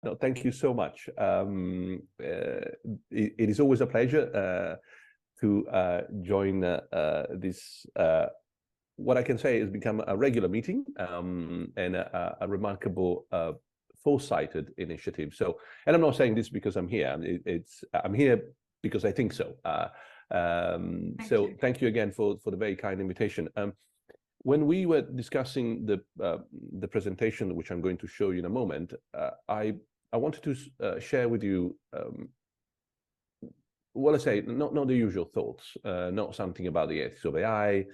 No, thank you so much. It is always a pleasure to join this. What I can say has become a regular meeting and a remarkable foresighted initiative. So, and I'm not saying this because I'm here. I'm here because I think so. Thank you again for the very kind invitation. When we were discussing the presentation, which I'm going to show you in a moment, I wanted to share with you, well, I say, not the usual thoughts, not something about the ethics of AI,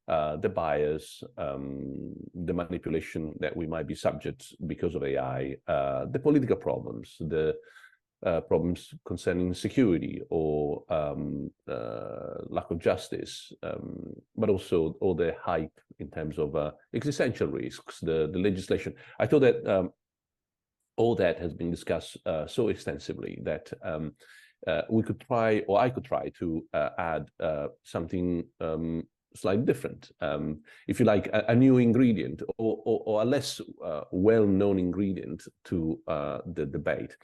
the bias, the manipulation that we might be subject because of AI, the political problems, the problems concerning security or lack of justice, but also all the hype in terms of existential risks, the legislation. I thought that all that has been discussed so extensively that we could try, or I could try to add something slightly different, if you like, a new ingredient or a less well-known ingredient to the debate.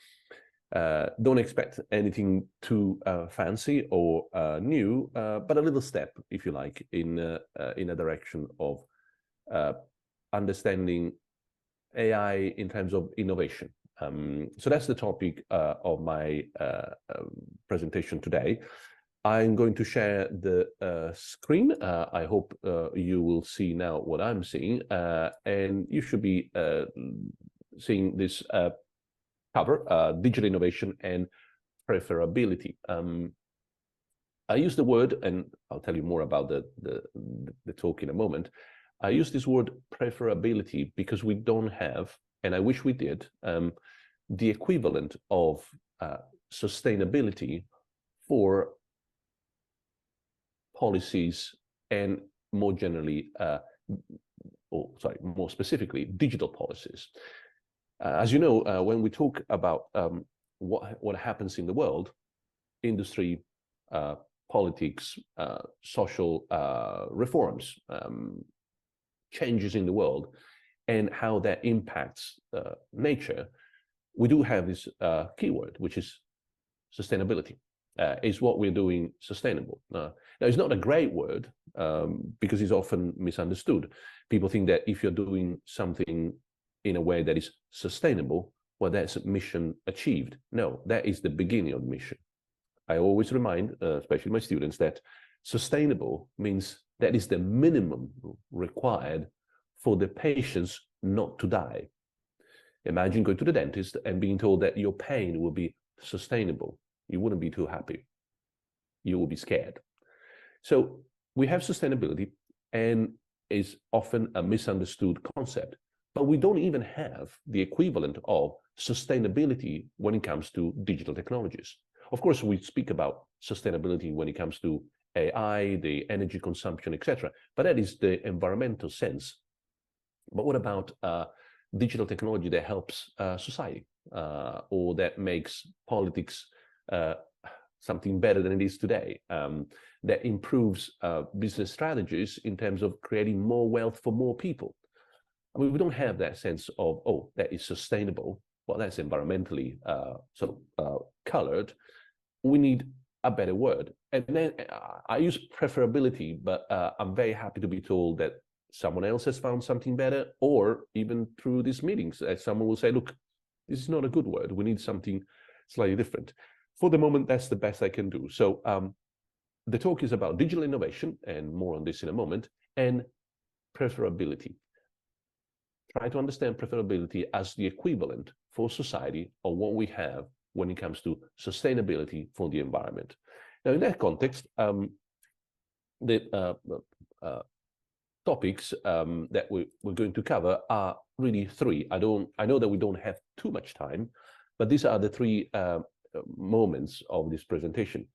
Don't expect anything too fancy or new, but a little step, if you like, in a direction of understanding AI in terms of innovation. So that's the topic of my presentation today. I'm going to share the screen. I hope you will see now what I'm seeing, and you should be seeing this cover, digital innovation and preferability. I use the word, and I'll tell you more about the talk in a moment. I use this word preferability because we don't have, and I wish we did, the equivalent of sustainability for policies and more generally, more specifically, digital policies. As you know, when we talk about what happens in the world, industry, politics, social reforms, changes in the world, and how that impacts nature, we do have this keyword, which is sustainability. Is what we're doing sustainable? Now, it's not a great word because it's often misunderstood. People think that if you're doing something in a way that is sustainable, well, that's mission achieved. No, that is the beginning of the mission. I always remind, especially my students, that sustainable means that is the minimum required for the patients not to die. Imagine going to the dentist and being told that your pain will be sustainable. You wouldn't be too happy. You will be scared. So we have sustainability, and is often a misunderstood concept, but we don't even have the equivalent of sustainability when it comes to digital technologies. Of course, we speak about sustainability when it comes to AI, the energy consumption, etc., but that is the environmental sense. But what about digital technology that helps society or that makes politics something better than it is today, that improves business strategies in terms of creating more wealth for more people? I mean, we don't have that sense of, oh, that is sustainable. Well, that's environmentally colored. We need a better word. And then I use preferability, but I'm very happy to be told that someone else has found something better, or even through these meetings, someone will say, look, this is not a good word. We need something slightly different. For the moment, that's the best I can do. So the talk is about digital innovation, and more on this in a moment, and preferability. Try to understand preferability as the equivalent for society of what we have when it comes to sustainability for the environment. Now, in that context, the topics that we're going to cover are really three. I know that we don't have too much time, but these are the three moments of this presentation.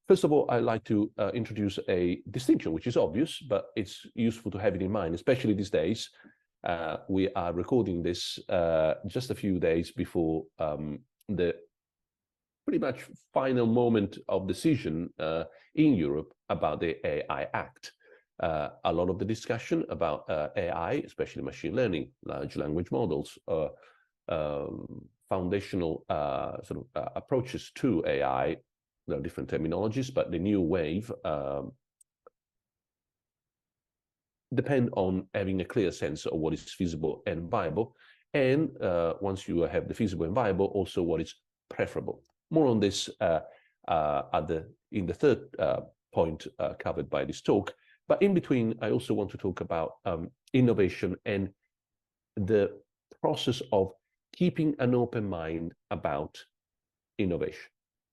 First of all, I'd like to introduce a distinction, which is obvious, but it's useful to have it in mind, especially these days. We are recording this just a few days before the pretty much final moment of decision in Europe about the AI Act. A lot of the discussion about AI, especially machine learning, large language models, foundational approaches to AI. There are different terminologies, but the new wave depend on having a clear sense of what is feasible and viable. And once you have the feasible and viable, also what is preferable. More on this in the third point covered by this talk. But in between, I also want to talk about innovation and the process of keeping an open mind about innovation.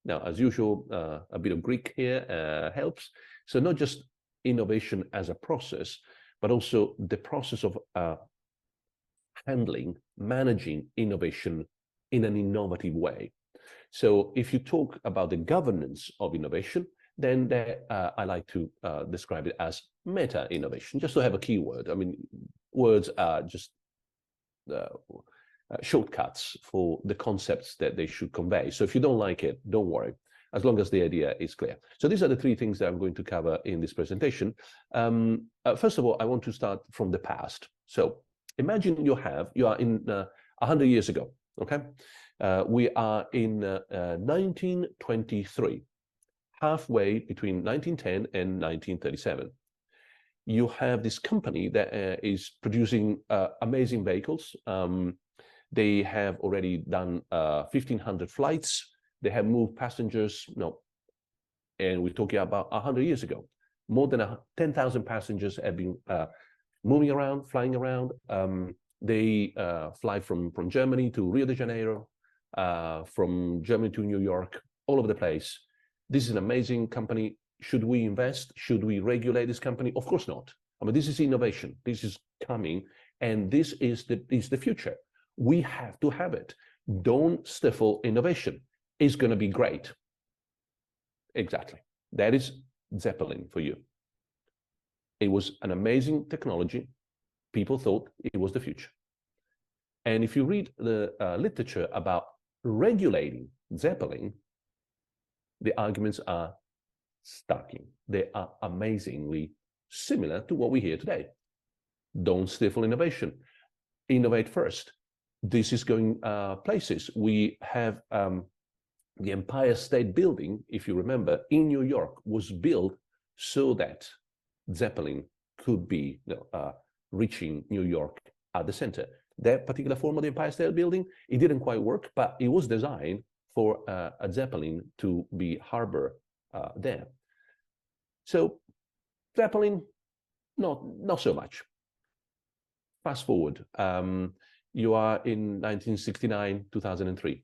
Now, as usual, a bit of Greek here helps. So not just innovation as a process, but also the process of managing innovation in an innovative way. So if you talk about the governance of innovation, then I like to describe it as meta-innovation, just to have a keyword. I mean, words are just shortcuts for the concepts that they should convey. So if you don't like it, don't worry, as long as the idea is clear. So these are the three things that I'm going to cover in this presentation. First of all, I want to start from the past. So imagine you are in 100 years ago, okay? We are in 1923, halfway between 1910 and 1937. You have this company that is producing amazing vehicles. They have already done 1,500 flights. They have moved passengers, and we're talking about 100 years ago. More than 10,000 passengers have been moving around, flying around. They fly from Germany to Rio de Janeiro, from Germany to New York, all over the place. This is an amazing company. Should we invest? Should we regulate this company? Of course not. I mean, this is innovation. This is coming, and this is the future. We have to have it. Don't stifle innovation. It's going to be great. Exactly. That is Zeppelin for you. It was an amazing technology. People thought it was the future. And if you read the literature about regulating Zeppelin, the arguments are startling. They are amazingly similar to what we hear today. Don't stifle innovation. Innovate first. This is going places. We have the Empire State Building, if you remember, in New York, was built so that Zeppelin could be reaching New York at the center. That particular form of the Empire State Building, it didn't quite work, but it was designed for a Zeppelin to be harbor there. So Zeppelin, not so much. Fast forward, you are in 1969, 2003.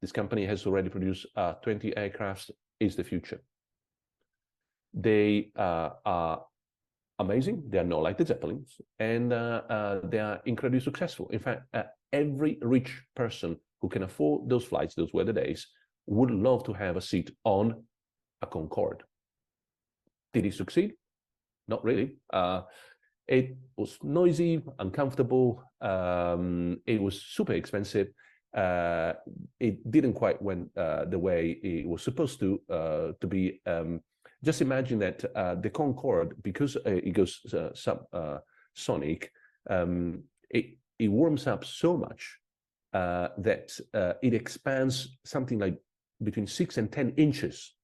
This company has already produced 20 aircrafts. Is the future. They are amazing. They are not like the Zeppelins, and they are incredibly successful. In fact, every rich person who can afford those flights, those were the days, would love to have a seat on a Concorde. Did it succeed? Not really. It was noisy, uncomfortable. It was super expensive. It didn't quite went the way it was supposed to be. Just imagine that the Concorde, because it goes subsonic, it warms up so much that it expands something like between 6 and 10 inches.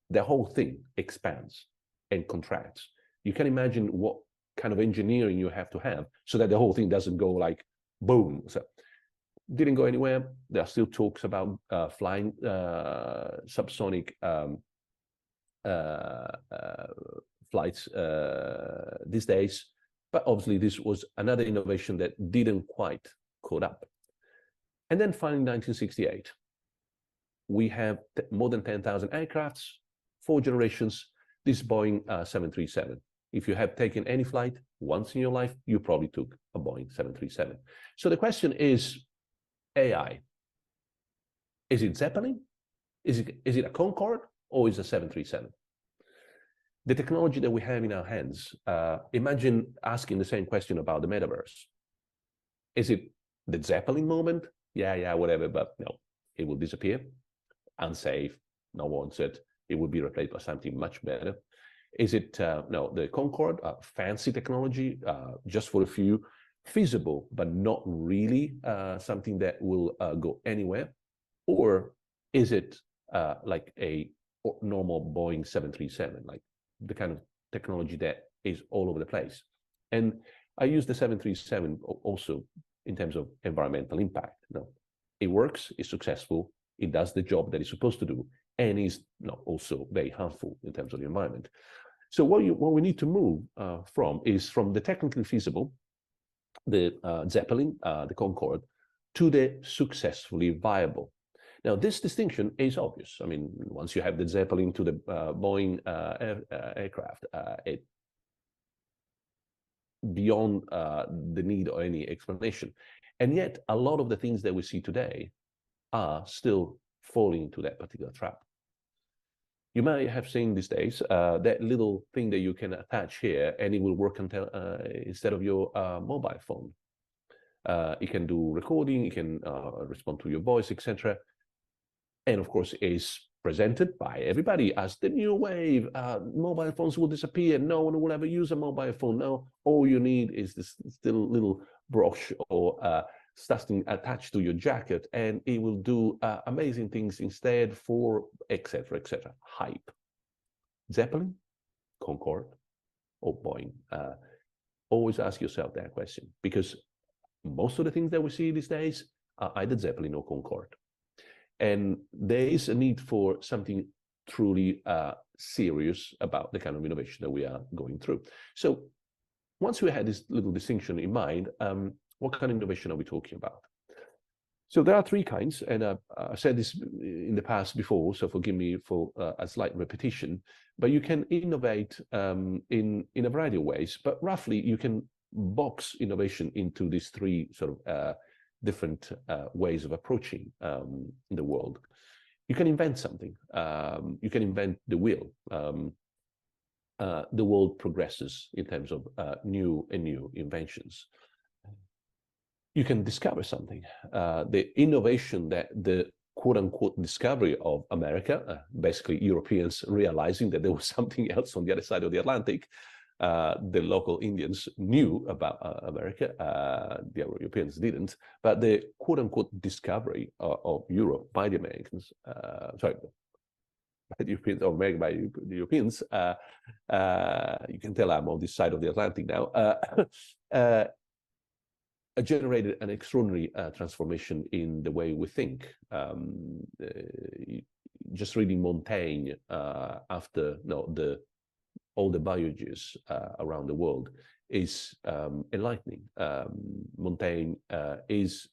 The whole thing expands and contracts. You can imagine what kind of engineering you have to have so that the whole thing doesn't go like boom. So didn't go anywhere. There are still talks about flying subsonic flights these days, but obviously this was another innovation that didn't quite caught up. And then finally, 1968, we have more than 10,000 aircrafts, 4 generations. This Boeing 737. If you have taken any flight once in your life, you probably took a Boeing 737. So the question is, AI. Is it Zeppelin? Is it a Concorde, or is it a 737? The technology that we have in our hands, imagine asking the same question about the metaverse. Is it the Zeppelin moment? Yeah, whatever, but no, it will disappear. Unsafe, no one wants it. It will be replaced by something much better. Is it, no, the Concorde, fancy technology, just for a few feasible, but not really something that will go anywhere? Or is it like a normal Boeing 737, like the kind of technology that is all over the place? And I use the 737 also in terms of environmental impact. No, it works, it's successful, it does the job that it's supposed to do, and is also very harmful in terms of the environment. So what we need to move from the technically feasible, the Zeppelin, the Concorde, to the successfully viable. Now, this distinction is obvious. I mean, once you have the Zeppelin to the Boeing aircraft, it beyond the need of any explanation. And yet, a lot of the things that we see today are still falling into that particular trap. You might have seen these days that little thing that you can attach here, and it will work until, instead of your mobile phone. It can do recording, it can respond to your voice, etc. And of course, is presented by everybody as the new wave. Mobile phones will disappear. No one will ever use a mobile phone. No, all you need is this still little brush or something attached to your jacket, and it will do amazing things instead for etc. etc. Hype. Zeppelin, Concorde, or Boeing? Always ask yourself that question, because most of the things that we see these days are either Zeppelin or Concorde. And there is a need for something truly serious about the kind of innovation that we are going through. So once we had this little distinction in mind, what kind of innovation are we talking about? So there are three kinds, and I said this in the past before, so forgive me for a slight repetition, but you can innovate in a variety of ways, but roughly you can box innovation into these three sort of different ways of approaching the world. You can invent something. You can invent the wheel. The world progresses in terms of new inventions. You can discover something. The innovation that the quote-unquote discovery of America, basically Europeans realizing that there was something else on the other side of the Atlantic. The local Indians knew about America, the Europeans didn't, but the quote-unquote discovery of Europe by the Americans, by the Europeans, or America by the Europeans, you can tell I'm on this side of the Atlantic now, generated an extraordinary transformation in the way we think. Just reading Montaigne after all the voyages around the world is enlightening. Montaigne is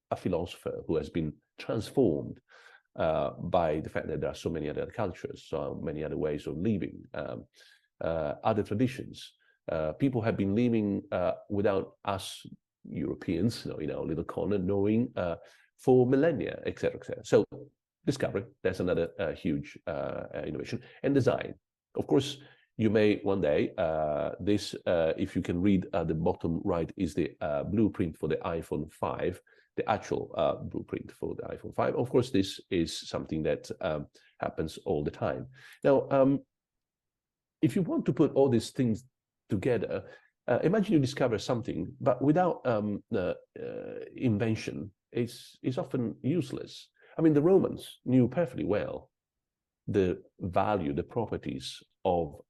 a philosopher who has been transformed by the fact that there are so many other cultures, so many other ways of living, other traditions. People have been living without us Europeans, in our little corner, knowing for millennia, etc., etc. So discovery, that's another huge innovation. And design. Of course, you may one day, if you can read at the bottom right, is the blueprint for the iPhone 5, the actual blueprint for the iPhone 5. Of course, this is something that happens all the time. Now, if you want to put all these things together, imagine you discover something, but without invention, it's often useless. I mean, the Romans knew perfectly well the value, the properties of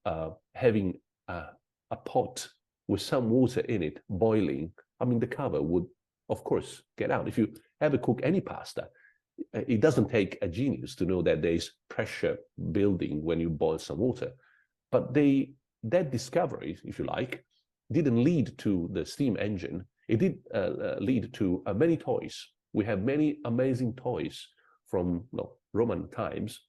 having a pot with some water in it boiling. I mean, the cover would, of course, get out. If you ever cook any pasta, it doesn't take a genius to know that there's pressure building when you boil some water. But that discovery, if you like, didn't lead to the steam engine. It did lead to many toys. We have many amazing toys from Roman times,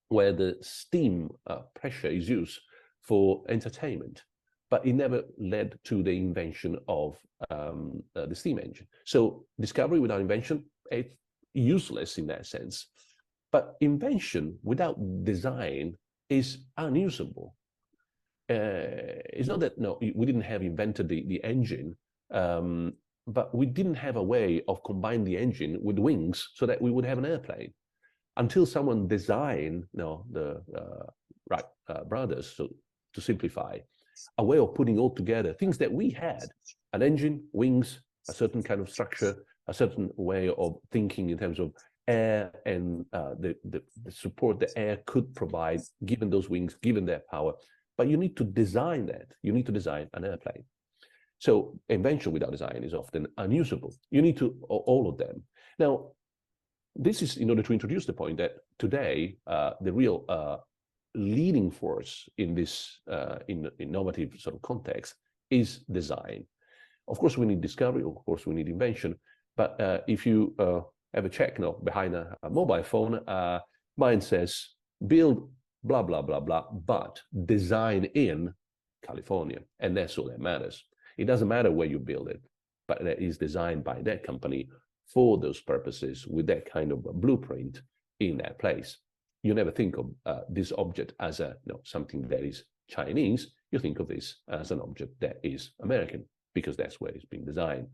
where the steam pressure is used for entertainment, but it never led to the invention of the steam engine. So discovery without invention, it's useless in that sense. But invention without design is unusable. It's not that, we didn't have invented the engine, but we didn't have a way of combining the engine with wings so that we would have an airplane. Until someone designed the Wright brothers, so to simplify, a way of putting all together things that we had: an engine, wings, a certain kind of structure, a certain way of thinking in terms of air and the support the air could provide, given those wings, given their power. But you need to design that. You need to design an airplane. So invention without design is often unusable. You need to, all of them. Now, this is in order to introduce the point that today, the real leading force in this innovative sort of context is design. Of course, we need discovery. Of course, we need invention. But if you have a check now behind a mobile phone, mine says build blah, blah, blah, blah, but design in California. And that's all that matters. It doesn't matter where you build it, but it is designed by that company for those purposes with that kind of blueprint in that place. You never think of this object as something that is Chinese. You think of this as an object that is American, because that's where it's been designed.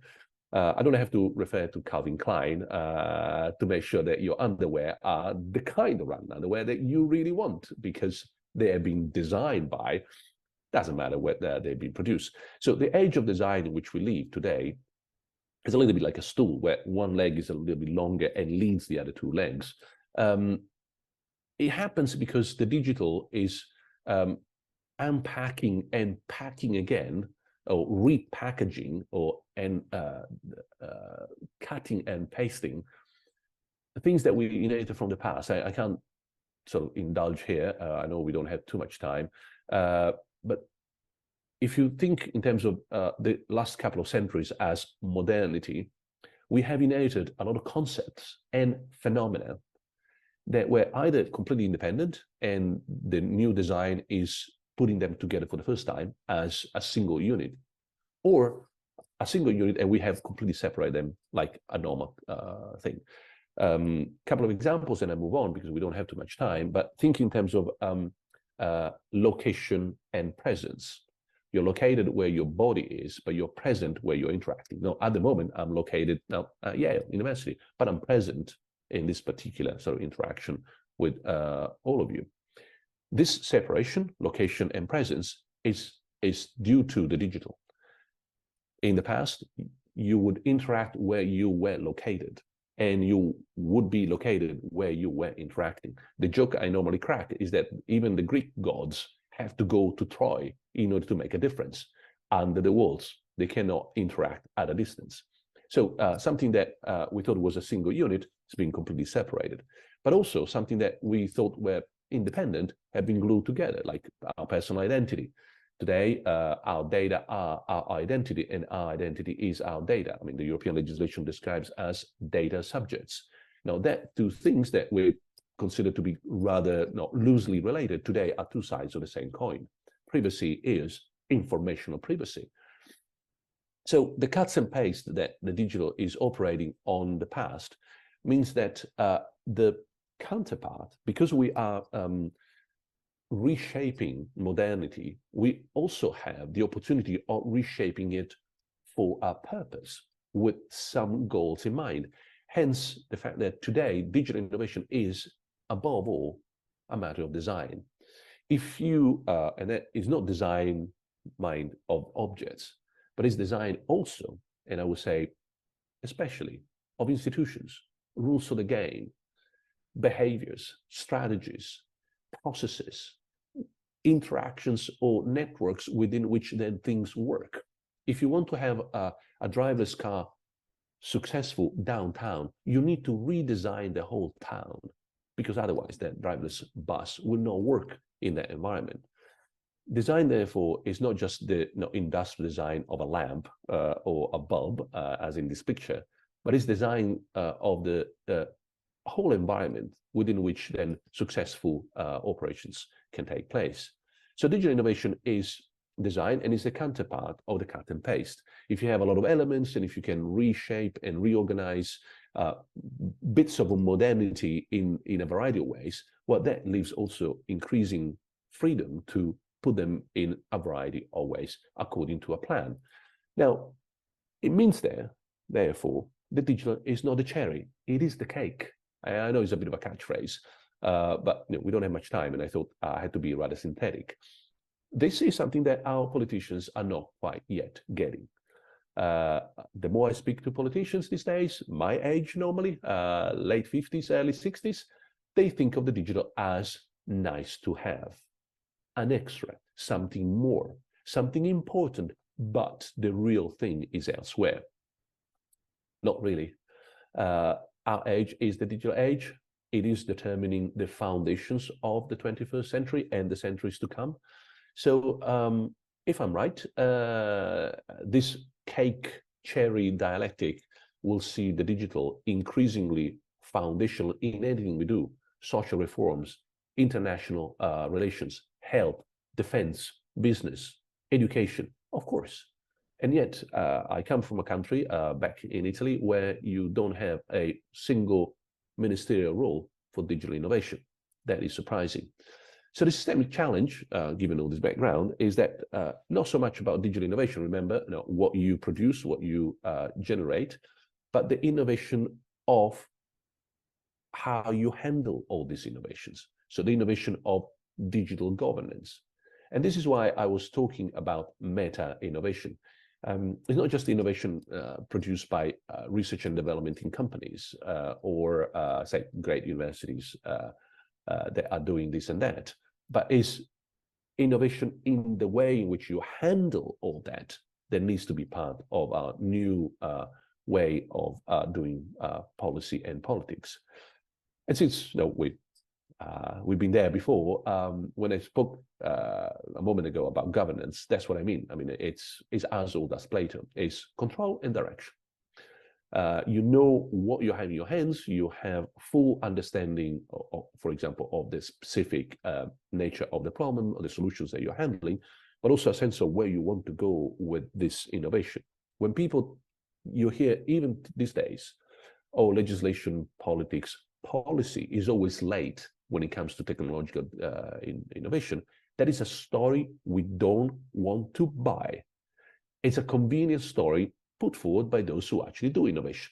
I don't have to refer to Calvin Klein to make sure that your underwear are the kind of underwear that you really want, because they have been designed by, doesn't matter where they've been produced. So the age of design in which we live today is a little bit like a stool, where one leg is a little bit longer and leads the other two legs. It happens because the digital is unpacking and packing again, or repackaging, and cutting and pasting things that we inherited from the past. I can't sort of indulge here. I know we don't have too much time, but if you think in terms of the last couple of centuries as modernity, we have inherited a lot of concepts and phenomena that were either completely independent, and the new design is putting them together for the first time as a single unit, or a single unit and we have completely separated them like a normal thing. Couple of examples and I move on because we don't have too much time, but think in terms of location and presence. You're located where your body is, but you're present where you're interacting. Now, at the moment, I'm located now at Yale University, but I'm present in this particular sort of interaction with all of you. This separation, location and presence, is due to the digital. In the past, you would interact where you were located, and you would be located where you were interacting. The joke I normally crack is that even the Greek gods have to go to Troy in order to make a difference. Under the walls, they cannot interact at a distance. So something that we thought was a single unit has been completely separated, but also something that we thought were independent have been glued together, like our personal identity. Today, our data are our identity, and our identity is our data. I mean, the European legislation describes as data subjects. Now, that two things that we consider to be rather loosely related today are two sides of the same coin. Privacy is informational privacy. So the cuts and paste that the digital is operating on the past means that the counterpart, because we are reshaping modernity, we also have the opportunity of reshaping it for a purpose with some goals in mind. Hence, the fact that today digital innovation is, above all, a matter of design. If you, and that is not design mind of objects, but it's design also, and I would say especially, of institutions, rules of the game, behaviors, strategies, processes, interactions or networks within which then things work. If you want to have a driverless car successful downtown, you need to redesign the whole town, because otherwise that driverless bus will not work in that environment. Design, therefore, is not just the industrial design of a lamp or a bulb, as in this picture, but it's design of the whole environment within which then successful operations can take place. So digital innovation is design, and is a counterpart of the cut and paste. If you have a lot of elements, and if you can reshape and reorganize bits of modernity in a variety of ways, well, that leaves also increasing freedom to put them in a variety of ways according to a plan. Now, it means therefore, the digital is not the cherry, it is the cake. I know it's a bit of a catchphrase, but we don't have much time, and I thought I had to be rather synthetic. this is something that our politicians are not quite yet getting. The more I speak to politicians these days, my age normally, late 50s, early 60s, they think of the digital as nice to have, an extra, something more, something important, but the real thing is elsewhere. Not really. Our age is the digital age. It is determining the foundations of the 21st century and the centuries to come. So if I'm right, this cake cherry dialectic will see the digital increasingly foundational in anything we do: social reforms, international relations, health, defense, business, education, of course. And yet, I come from a country back in Italy where you don't have a single ministerial role for digital innovation. That is surprising. So the systemic challenge, given all this background, is that not so much about digital innovation, remember, what you produce, what you generate, but the innovation of how you handle all these innovations. So the innovation of digital governance. And this is why I was talking about meta innovation. It's not just the innovation produced by research and development in companies or, say, great universities that are doing this and that, but is innovation in the way in which you handle all that needs to be part of our new way of doing policy and politics. And since we've been there before, when I spoke a moment ago about governance, that's what I mean. I mean, it's as old as Plato. It's control and direction. You know what you have in your hands. You have full understanding, for example, of the specific nature of the problem or the solutions that you're handling, but also a sense of where you want to go with this innovation. When you hear even these days, oh, legislation, politics, policy is always late when it comes to technological innovation. That is a story we don't want to buy. It's a convenient story put forward by those who actually do innovation.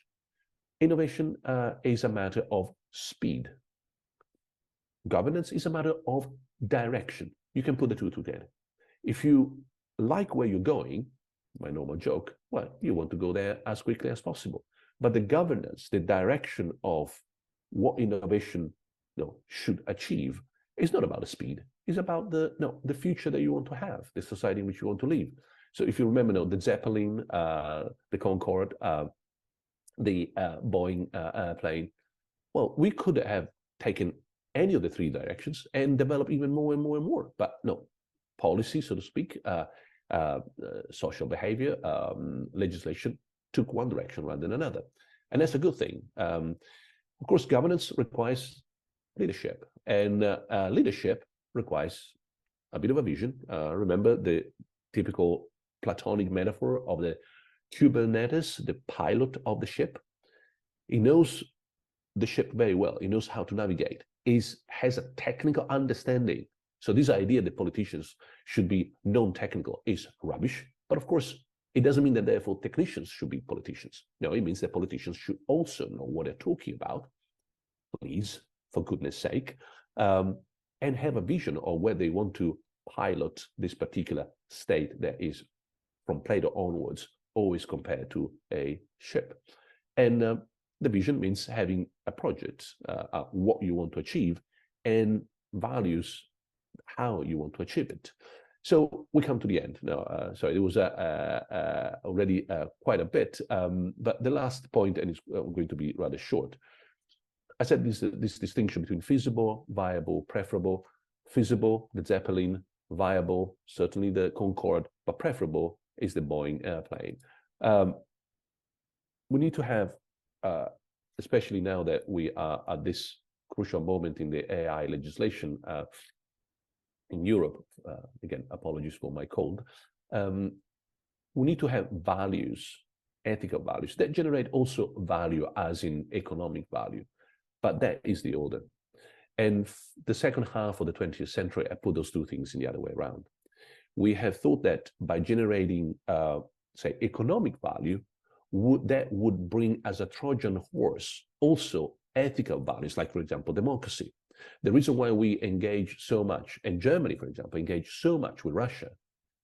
Innovation is a matter of speed. Governance is a matter of direction. You can put the two together. If you like where you're going, my normal joke, well, you want to go there as quickly as possible. But the governance, the direction of what innovation should achieve is not about the speed. It's about the future that you want to have, the society in which you want to live. So if you remember, the Zeppelin, the Concorde, the Boeing airplane, well, we could have taken any of the three directions and developed even more and more and more. But no, policy, so to speak, social behavior, legislation took one direction rather than another. And that's a good thing. Of course, governance requires leadership, and leadership requires a bit of a vision. Remember the typical Platonic metaphor of the Kubernetes, the pilot of the ship. He knows the ship very well. He knows how to navigate. Has a technical understanding. So this idea that politicians should be non-technical is rubbish. But of course, it doesn't mean that therefore technicians should be politicians. No, it means that politicians should also know what they're talking about. Please, for goodness sake, and have a vision of where they want to pilot this particular state that is, from Plato onwards, always compared to a ship. And the vision means having a project, what you want to achieve, and values how you want to achieve it. So we come to the end now. So it was already quite a bit, but the last point, and it's going to be rather short. I said this distinction between feasible, viable, preferable. Feasible, the Zeppelin; viable, certainly the Concorde; but preferable is the Boeing airplane. We need to have, especially now that we are at this crucial moment in the AI legislation in Europe, again, apologies for my cold, we need to have values, ethical values, that generate also value as in economic value. But that is the order. And the second half of the 20th century, I put those two things in the other way around. We have thought that by generating, say, economic value, that would bring as a Trojan horse also ethical values, like, for example, democracy. The reason why we engage so much, and Germany, for example, engaged so much with Russia,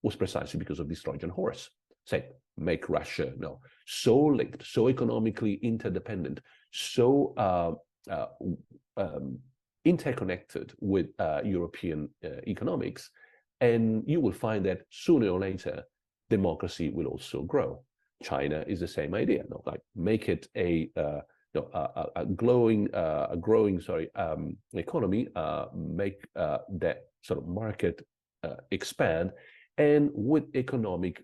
was precisely because of this Trojan horse. Say, make Russia so linked, so economically interdependent, so interconnected with European economics, and you will find that sooner or later democracy will also grow. China is the same idea, like make it a growing economy, make that sort of market expand, and with economic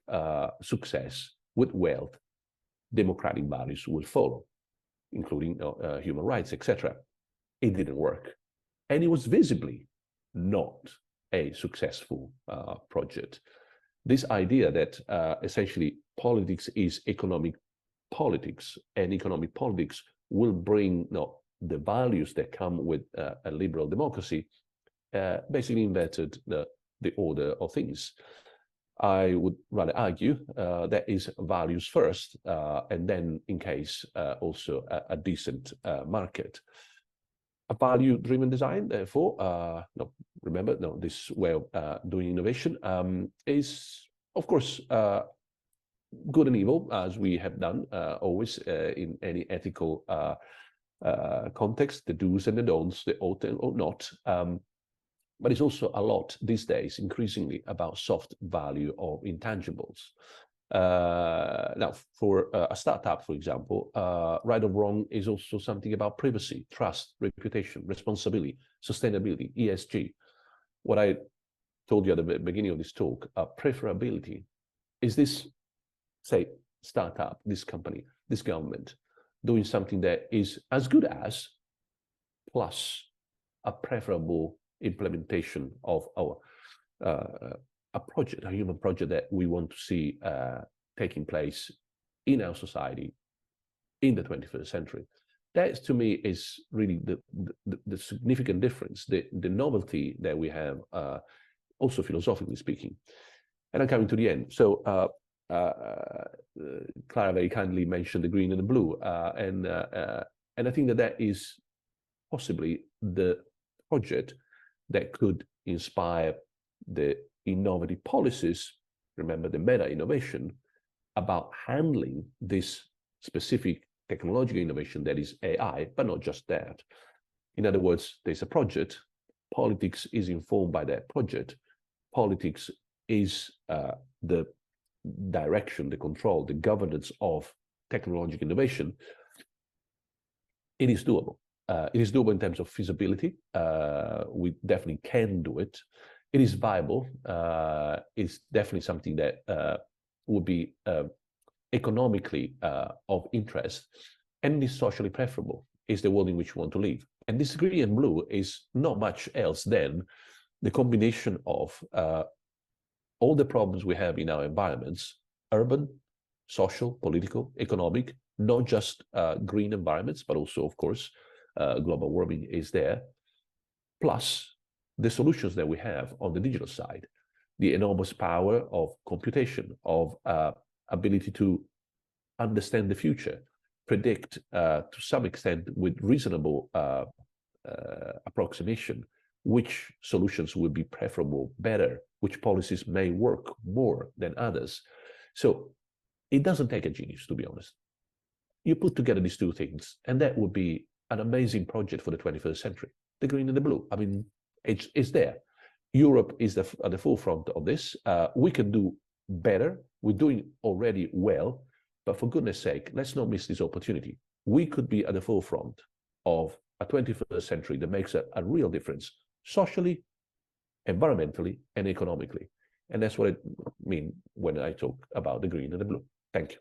success, with wealth, democratic values will follow, including human rights, etc. It didn't work, and it was visibly not a successful project. This idea that essentially politics is economic politics, and economic politics will bring the values that come with a liberal democracy, basically inverted the order of things. I would rather argue that is values first, and then, in case, also a decent market. A value-driven design, therefore, remember, this way of doing innovation is, of course, good and evil, as we have done always in any ethical context, the do's and the don'ts, the ought and ought not. But it's also a lot these days, increasingly, about soft value of intangibles. Now, for a startup, for example, right or wrong is also something about privacy, trust, reputation, responsibility, sustainability, ESG. What I told you at the beginning of this talk, preferability. Is this, say, startup, this company, this government, doing something that is as good as, plus a preferable implementation of our a project, a human project that we want to see taking place in our society in the 21st century. That, to me, is really the significant difference, the novelty that we have, also philosophically speaking. And I'm coming to the end. So Clara very kindly mentioned the green and the blue, and I think that is possibly the project that could inspire the innovative policies, remember the meta innovation, about handling this specific technological innovation that is AI, but not just that. In other words, there's a project, politics is informed by that project, politics is the direction, the control, the governance of technological innovation. It is doable. It is doable in terms of feasibility. We definitely can do it. It is viable. It's definitely something that would be economically of interest, and is socially preferable, is the world in which we want to live. And this green and blue is not much else than the combination of all the problems we have in our environments, urban, social, political, economic, not just green environments, but also, of course, global warming is there, plus the solutions that we have on the digital side, the enormous power of computation, of ability to understand the future, predict to some extent with reasonable approximation which solutions would be preferable, better, which policies may work more than others. So it doesn't take a genius, to be honest. You put together these two things, and that would be an amazing project for the 21st century. The green and the blue. I mean, it's there. Europe is at the forefront of this. We can do better. We're doing already well, but for goodness sake, let's not miss this opportunity. We could be at the forefront of a 21st century that makes a real difference, socially, environmentally, and economically. And that's what I mean when I talk about the green and the blue. Thank you.